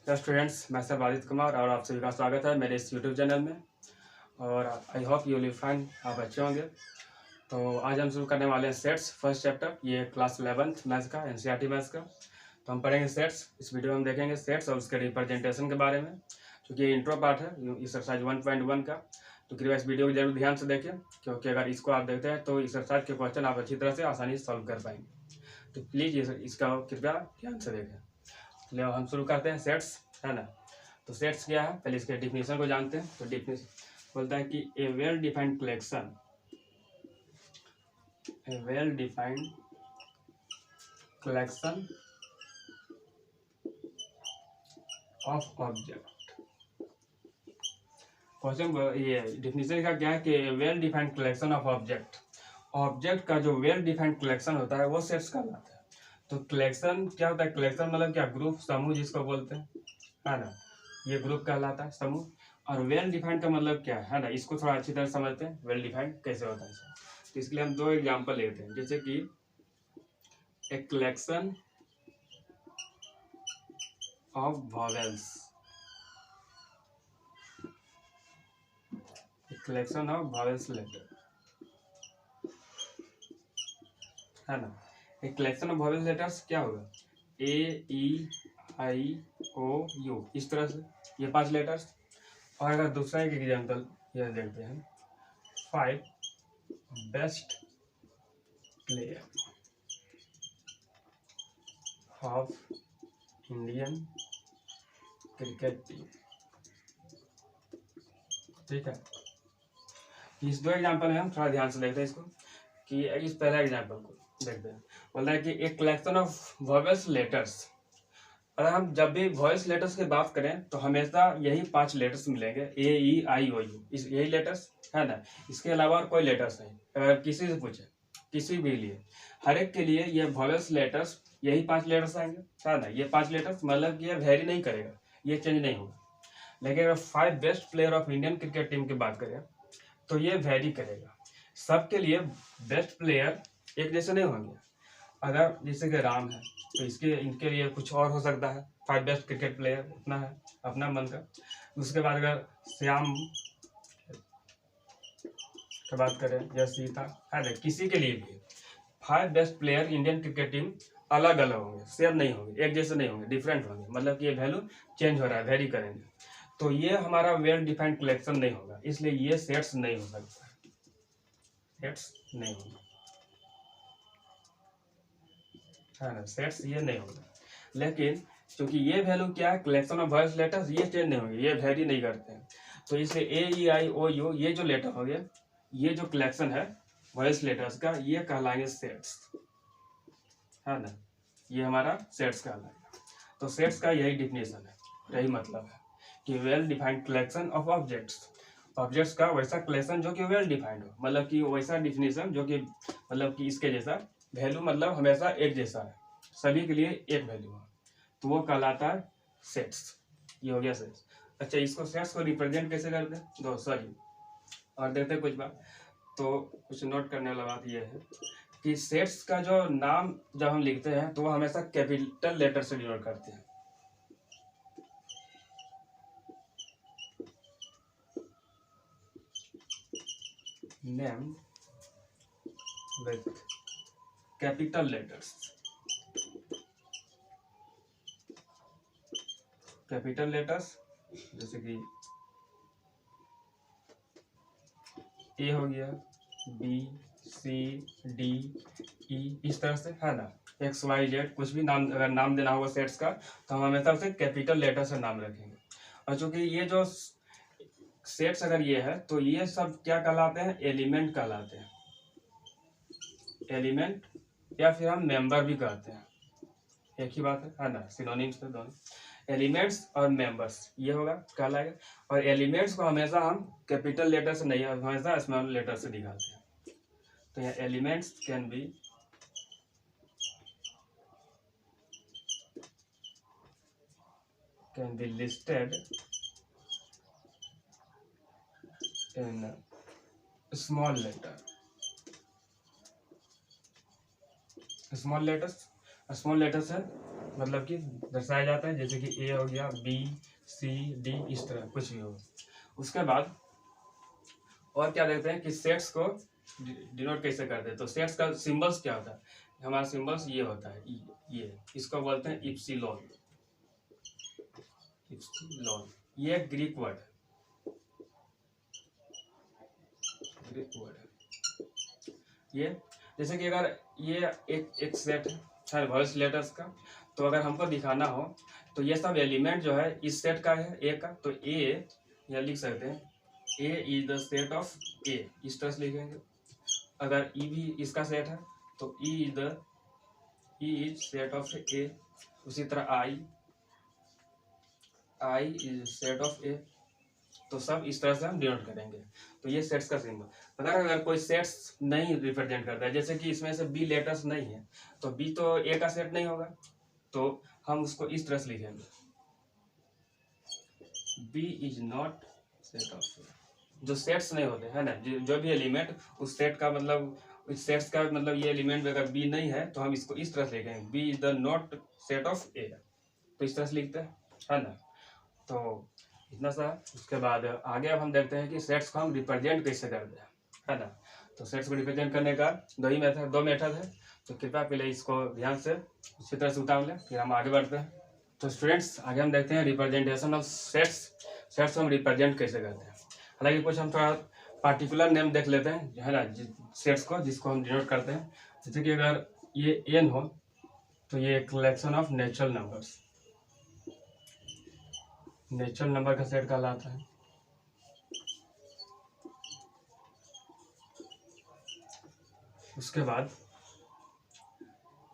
Hello students, मैं sir Aditya Kumar और आप सभी का स्वागत है मेरे इस यूट्यूब चैनल में। और I hope you will fine, आप अच्छे होंगे। तो आज हम शुरू करने वाले हैं सेट्स फर्स्ट चैप्टर। ये क्लास 11th मैथ्स का एनसीईआरटी मैथ्स का। तो हम पढ़ेंगे सेट्स। इस वीडियो में हम देखेंगे सेट्स और उसके रिप्रेजेंटेशन के बारे में, क्योंकि ये इंट्रो पार्ट है एक्सरसाइज 1.1 का। तो कृपया इस वीडियो को जरूर ध्यान से देखें, क्योंकि अगर इसको आप देखते हैं तो एक्सरसाइज के क्वेश्चन आप अच्छी तरह से आसानी से सॉल्व कर पाएंगे। तो प्लीज़ इसका कृपया ध्यान से देखें। चलिए हम शुरू करते हैं सेट्स, है ना। तो सेट्स क्या है, पहले इसके डिफिनेशन को जानते हैं। तो डिफिनेशन बोलता है कि a well defined collection of object. Question ये डिफिनेशन का क्या है कि well defined collection of object का जो वेल डिफाइंड कलेक्शन होता है वो सेट्स कहलाता है। तो कलेक्शन क्या होता है? कलेक्शन मतलब क्या? ग्रुप, समूह जिसको बोलते हैं, है ना। ये ग्रुप कहलाता है, समूह। और वेल डिफाइंड का मतलब क्या है ना, इसको थोड़ा अच्छी तरह समझते हैं वेल डिफाइंड कैसे होता है। तो इसके लिए हम दो एग्जांपल लेते हैं, जैसे कि a collection of vowels, collection of vowels letter, है ना। एक कलेक्शन ऑफ वॉवेल्स लेटर्स क्या होगा? ए, ई, आई, ओ, यू, इस तरह से ये 5 लेटर्स। और अगर दूसरा एक एग्जांपल ये देखते हैं, 5 best player of Indian cricket team, ठीक है। इस दो एग्जांपल में हम थोड़ा ध्यान से देखते हैं इसको, कि इस पहला एग्जांपल को देखते हैं। बोलता है कि एक कलेक्शन ऑफ वॉवेल्स लेटर्स। अगर हम जब भी वॉइस लेटर्स की बात करें तो हमेशा यही 5 लेटर्स मिलेंगे, ए, ई, आई, ओ, यू, इस यही लेटर्स, है ना। इसके अलावा और कोई लेटर्स नहीं। अगर किसी से पूछे, किसी भी लिए, हर एक के लिए ये वॉवेल्स लेटर्स यही 5 लेटर्स आएंगे, है ना। ये 5 लेटर्स मतलब ये वेरी नहीं करेगा, ये चेंज नहीं होगा। लेकिन अगर 5 best player of Indian cricket team की बात करें तो ये वेरी करेगा। सबके लिए बेस्ट प्लेयर एक जैसे नहीं होंगे। अगर जैसे कि राम है तो इनके लिए कुछ और हो सकता है। 5 बेस्ट क्रिकेट प्लेयर उतना है अपना मन का। उसके बाद अगर श्याम की बात करें या सीता, है ना, किसी के लिए भी 5 best player Indian cricket team अलग अलग होंगे, सेम नहीं होंगे, एक जैसे नहीं होंगे, डिफरेंट होंगे। मतलब कि ये वैल्यू चेंज हो रहा है, वेरी करेंगे। तो ये हमारा वेल डिफाइंड कलेक्शन नहीं होगा, इसलिए ये सेट्स नहीं हो सकता, सेट्स नहीं होगा, है ना। सेट्स ये नहीं होगा। लेकिन क्योंकि ये वैल्यू क्या है, कलेक्शन ऑफ वॉइस लेटर्स, ये चेंज नहीं होंगे, ये वेरी नहीं करते हैं। तो इसलिए ए, ई, आई, ओ, यू, ये जो लेटर हो गया, ये जो कलेक्शन है वॉइस लेटर्स का, ये कहलाएंगे सेट्स, है ना। ये हमारा सेट्स कहलाएगा। तो सेट्स का यही डिफिनेशन है, यही मतलब है कि well defined collection of objects का वैसा कलेक्शन जो कि वेल डिफाइंड हो, मतलब कि वैसा डिफिनेशन जो कि मतलब कि इसके जैसा वैल्यू, मतलब हमेशा एक जैसा है, सभी के लिए एक वैल्यू है, तो वो कहलाता है सेट्स। ये हो गया सेट्स। अच्छा, इसको सेट्स को रिप्रेजेंट कैसे करते हैं? दो सॉरी और देखते हैं कुछ बात। तो कुछ नोट करने वाला बात यह है कि सेट्स का जो नाम जब हम लिखते हैं तो वो हमेशा कैपिटल लेटर से डिनोट करते हैं। Name with capital letters, capital letters जैसे कि ए हो गया, बी, सी, डी, ई, इस तरह से, है ना। एक्स, वाई, जेड, कुछ भी नाम अगर नाम देना होगा सेट्स का तो हम हमेशा उसे कैपिटल लेटर से नाम रखेंगे। और चूंकि ये जो सेट्स अगर ये है तो ये सब क्या कहलाते हैं? एलिमेंट कहलाते हैं। एलिमेंट या फिर हम मेंबर भी कहते हैं, एक ही बात है ना, सिनोनिम्स है दोनों। एलिमेंट्स और मेंबर्स ये होगा, कहलाएगा। और एलिमेंट्स को हमेशा हम कैपिटल लेटर से नहीं, हमेशा स्मॉल लेटर से दिखाते हैं। तो यहाँ elements can be listed in small letter, small letters है मतलब कि दर्शाया जाता है, जैसे कि ए हो गया, बी, सी, डी, इस तरह कुछ भी हो। उसके बाद और क्या देखते हैं कि सेट्स को डिनोट कैसे करते हैं। तो सेट्स का सिंबल्स क्या होता है, हमारा सिंबल्स ये होता है, ये इसको बोलते हैं इप्सिलॉन। इप्सिलॉन ये ग्रीक वर्ड है, ग्रीक वर्ड है ये। जैसे कि अगर ये एक सेट है वॉइस लेटर्स का, तो अगर हमको दिखाना हो तो ये सब एलिमेंट जो है इस सेट का है, ए का, तो ए या लिख सकते हैं ए इज द सेट ऑफ ए, इस तरह से लिखेंगे। अगर ई भी इसका सेट है तो ई इज सेट ऑफ ए। उसी तरह I is set of A. तो सब इस तरह से हम डिनोट करेंगे। तो ये सेट्स का सिंबल। अगर कोई सेट्स नहीं रिप्रेजेंट करता है, जैसे कि इसमें से बी लेटर्स नहीं है, तो बी तो ए का सेट नहीं होगा, तो हम उसको इस तरह से लिखेंगे, B is not set of A. जो सेट्स नहीं होते है ना, जो भी एलिमेंट उस सेट का मतलब, उस सेट्स का मतलब ये एलिमेंट अगर बी नहीं है तो हम इसको इस तरह से लिखेंगे, B is the not set of A. तो इस तरह से लिखते हैं, है ना। तो इतना सा। उसके बाद आगे अब हम देखते हैं कि सेट्स को हम रिप्रेजेंट कैसे करते हैं, है ना। तो सेट्स को रिप्रेजेंट करने का दो मेथड है। तो कृपया पहले इसको ध्यान से उसी तरह से उतार लें, फिर हम आगे बढ़ते हैं। तो स्टूडेंट्स आगे हम देखते हैं रिप्रेजेंटेशन ऑफ सेट्स। सेट्स को हम रिप्रेजेंट कैसे करते हैं। हालांकि कुछ हम थोड़ा पार्टिकुलर नेम देख लेते हैं, है ना, सेट्स को जिसको हम डिनोट करते हैं। जैसे कि अगर ये एन हो तो ये collection of natural numbers, natural number का सेट कहलाता है। उसके बाद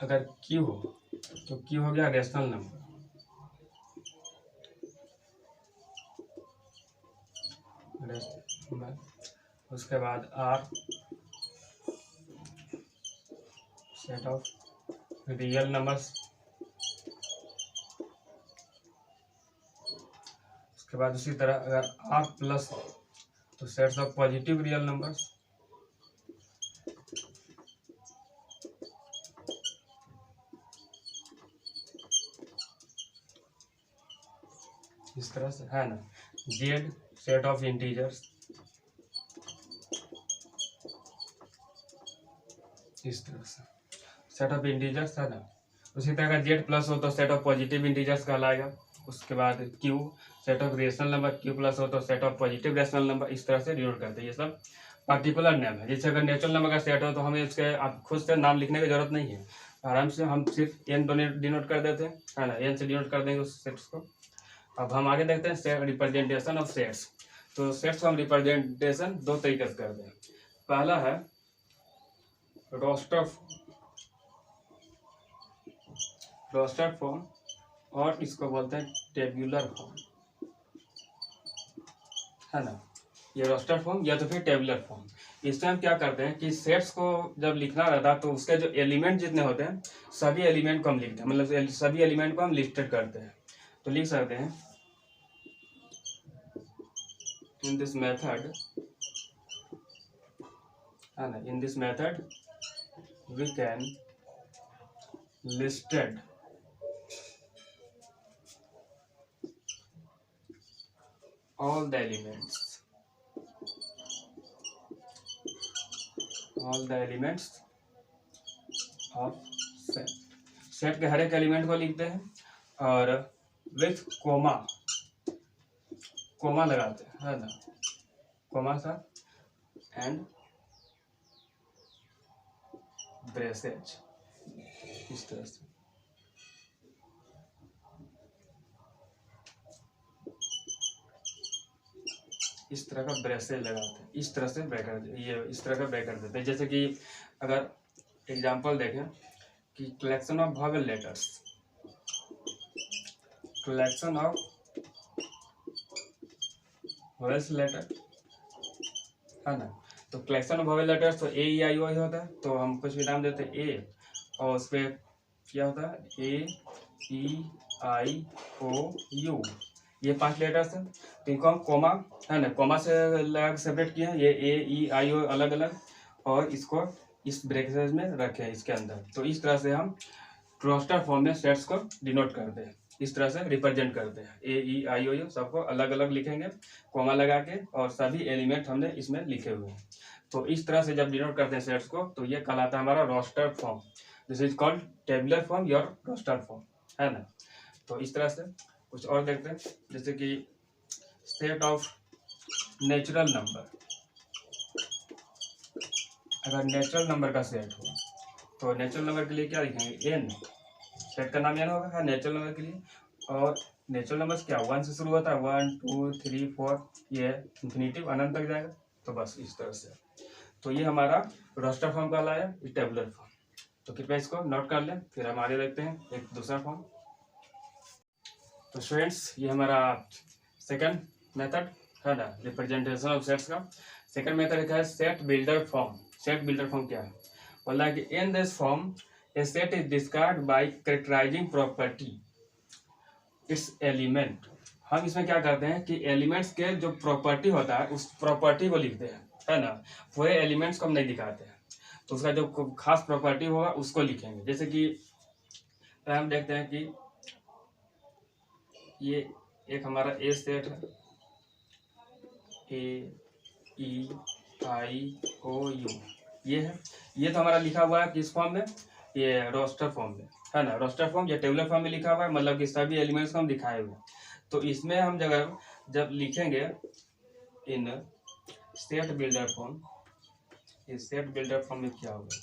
अगर क्यू हो तो क्यू हो गया रेशनल नंबर। उसके बाद R set of real numbers. उसके बाद उसी तरह अगर आर प्लस हो तो sets of positive real numbers. इस तरह से, है ना। जेड सेट ऑफ इंटीजर्स, इस तरह से सेट ऑफ इंटीजर्स, है ना। उसी तरह का जेड प्लस हो तो सेट ऑफ पॉजिटिव इंटीजर्स कहलाएगा। उसके बाद Q set of rational number, Q plus हो तो set of positive rational number. इस तरह से डिनोट करते हैं। ये सब पार्टिकुलर नेम है। जैसे अगर नेचुरल नंबर का सेट हो तो हमें उसके आप खुद से नाम लिखने की जरूरत नहीं है, आराम से हम सिर्फ एन डिनोट कर देते हैं, है ना। एन से डिनोट कर देंगे उस सेट्स को। अब हम आगे देखते हैं रिप्रेजेंटेशन ऑफ सेट्स। तो सेट्स को हम रिप्रेजेंटेशन दो तरीके से करते हैं। पहला है रोस्टर फॉर्म और इसको बोलते हैं टेब्यूलर फॉर्म, है ना। ये रोस्टर फॉर्म या तो फिर टेबुलर फॉर्म। इसमें हम क्या करते हैं कि सेट्स को जब लिखना रहता है तो उसके जो एलिमेंट जितने होते हैं सभी एलिमेंट को हम लिखते हैं, मतलब सभी एलिमेंट को हम लिस्टेड करते हैं। तो लिख सकते हैं इन दिस मेथड, है ना, in this method we can listed all the elements of set के हर एक एलिमेंट को लिखते हैं और विथ कोमा लगाते हैं, है ना, कोमा साथ एंड ब्रेसेज। इस तरह से इस तरह का ब्रेसेज लगाते हैं, इस तरह से ब्रैकेट, ये इस तरह का ब्रैकेट देते हैं। जैसे कि अगर एग्जांपल देखें कि collection of vowel letters, collection of vowels letter, है ना। तो कलेक्शन ऑफ वॉवेल लेटर्स तो ए ई आई ओ ही होता है, तो हम कुछ भी नाम देते हैं ए, और उस पर क्या होता है ए ई आई ओ यू, ये 5 लेटर्स हैं। तो इनको हम कोमा, है ना, कोमा से लगा सेपरेट किए हैं। ये ए ई आई ओ अलग अलग, और इसको इस ब्रैकेट में रखे हैं इसके अंदर। तो इस तरह से हम रोस्टर फॉर्म में सेट्स को डिनोट करते हैं, इस तरह से रिप्रेजेंट करते हैं। ए ई आई ओ यू सबको अलग अलग लिखेंगे कॉमा लगा के, और सभी एलिमेंट हमने इसमें लिखे हुए हैं। तो इस तरह से जब डिनोट करते हैं सेट्स को, तो ये कहलाता है हमारा roster form. This is called tabular form या रोस्टर फॉर्म, है ना। तो इस तरह से कुछ और देखते हैं, जैसे कि सेट ऑफ नेचुरल नंबर। अगर नेचुरल नंबर का सेट हो तो नेचुरल नंबर के लिए क्या लिखेंगे, एन। सेट का नाम एन होगा, हाँ, नेचुरल नंबर के लिए। और नेचुरल नंबर क्या 1 से शुरू होता है, 1 2 3 4, ये इंफिनिटिव अनंत तक जाएगा। तो बस इस तरह से, तो ये हमारा रोस्टर फॉर्म कहलाया, ये टेबुलर फॉर्म। तो कृपया इसको नोट कर लें, फिर हम आगे देखते हैं एक दूसरा फॉर्म। तो स्टूडेंट्स, ये हमारा सेकंड मेथड है ना, रिप्रेजेंटेशन ऑफ सेट्स का। सेकंड मेथड है set builder form. Set builder form क्या है, बोला कि in this form A set is described bye characterising property it's element. हम इसमें क्या करते हैं कि एलिमेंट्स के जो प्रॉपर्टी होता है उस प्रॉपर्टी को लिखते हैं, है ना। पूरे एलिमेंट्स को हम नहीं दिखाते हैं, तो उसका जो खास प्रॉपर्टी होगा उसको लिखेंगे। जैसे कि हम देखते हैं कि ये एक हमारा ए सेट है, ए ई आई ओ यू, ये है। ये तो हमारा लिखा हुआ है किस फॉर्म में, ये रोस्टर फॉर्म में, है ना। रोस्टर फॉर्म या टेबुलर फॉर्म में लिखा हुआ है, मतलब कि सभी एलिमेंट्स को हम दिखाए हुए हैं। तो इसमें हम जब लिखेंगे इन सेट बिल्डर फॉर्म, इस सेट बिल्डर फॉर्म में क्या होगा,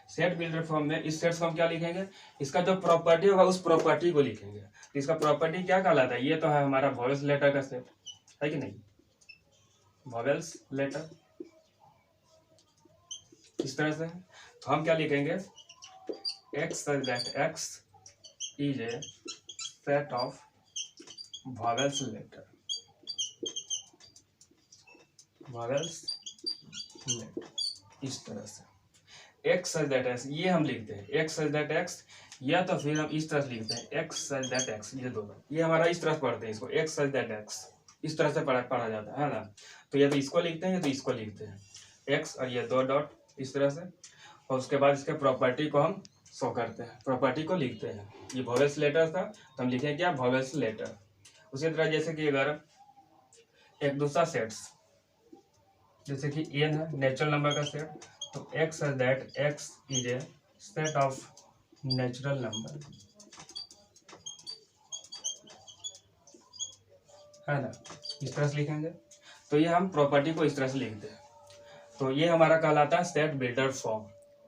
सेट बिल्डर फॉर्म में इस सेट्स को हम क्या लिखेंगे, इसका जो प्रॉपर्टी होगा उस प्रॉपर्टी को लिखेंगे। तो इसका प्रॉपर्टी क्या कहलाता है, ये तो है हमारा वॉवेल्स लेटर का सेट, है कि नहीं, वॉवेल्स लेटर इस तरह से। तो हम क्या लिखेंगे, x such that x is a set of vowels letter, vowels letter इस तरह से। एक्स सच दैट एक्स ये हम लिखते हैं, एक्स सच दैट एक्स, या तो फिर हम इस तरह से लिखते हैं एक्स सच दैट एक्स, ये दोनों, ये हमारा इस तरह से पढ़ते हैं इसको, एक्स सच दैट एक्स इस तरह से पढ़ा जाता है ना। तो या तो इसको लिखते हैं या तो इसको लिखते हैं, एक्स और ये दो डॉट इस तरह से, और उसके बाद इसके प्रॉपर्टी को हम शो करते हैं, प्रॉपर्टी को लिखते हैं। ये वॉवेल्स लेटर था तो हम लिखेंगे क्या, वॉवेल्स लेटर। उसी तरह जैसे कि अगर एक दूसरा सेट्स, जैसे कि एन है नेचुरल नंबर का सेट, तो x such that x is a set of natural number, है ना, इस तरह से लिखेंगे। तो ये हम प्रॉपर्टी को इस तरह से लिखते हैं। तो ये हमारा कहलाता है सेट बिल्डर फॉर्म।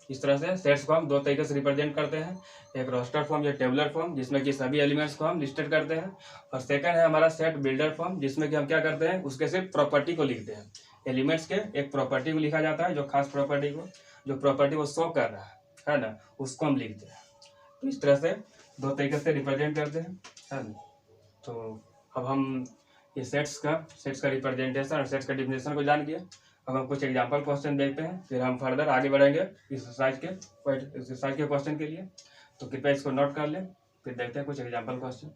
इस तरह से सेट्स को हम दो तरीके से रिप्रेजेंट करते हैं, एक रोस्टर फॉर्म या टेबुलर फॉर्म जिसमें कि सभी एलिमेंट्स को हम लिस्टेड करते हैं, और सेकंड है हमारा सेट बिल्डर फॉर्म जिसमें कि हम क्या करते हैं, उसके सिर्फ प्रॉपर्टी को लिखते हैं। एलिमेंट्स के एक प्रॉपर्टी को लिखा जाता है, जो खास प्रॉपर्टी को, जो प्रॉपर्टी वो शो कर रहा है ना, उसको हम लिखते हैं। तो इस तरह से दो तरीके से रिप्रेजेंट करते हैं, है ना। तो अब हम ये सेट्स का रिप्रेजेंटेशन और सेट्स का डिफिनेशन को जान गया। अब हम कुछ एग्जांपल क्वेश्चन देखते हैं, फिर हम फर्दर आगे बढ़ेंगे एक्सरसाइज के क्वेश्चन के लिए। तो कृपया इसको नोट कर लें, फिर देखते हैं कुछ एग्जांपल क्वेश्चन।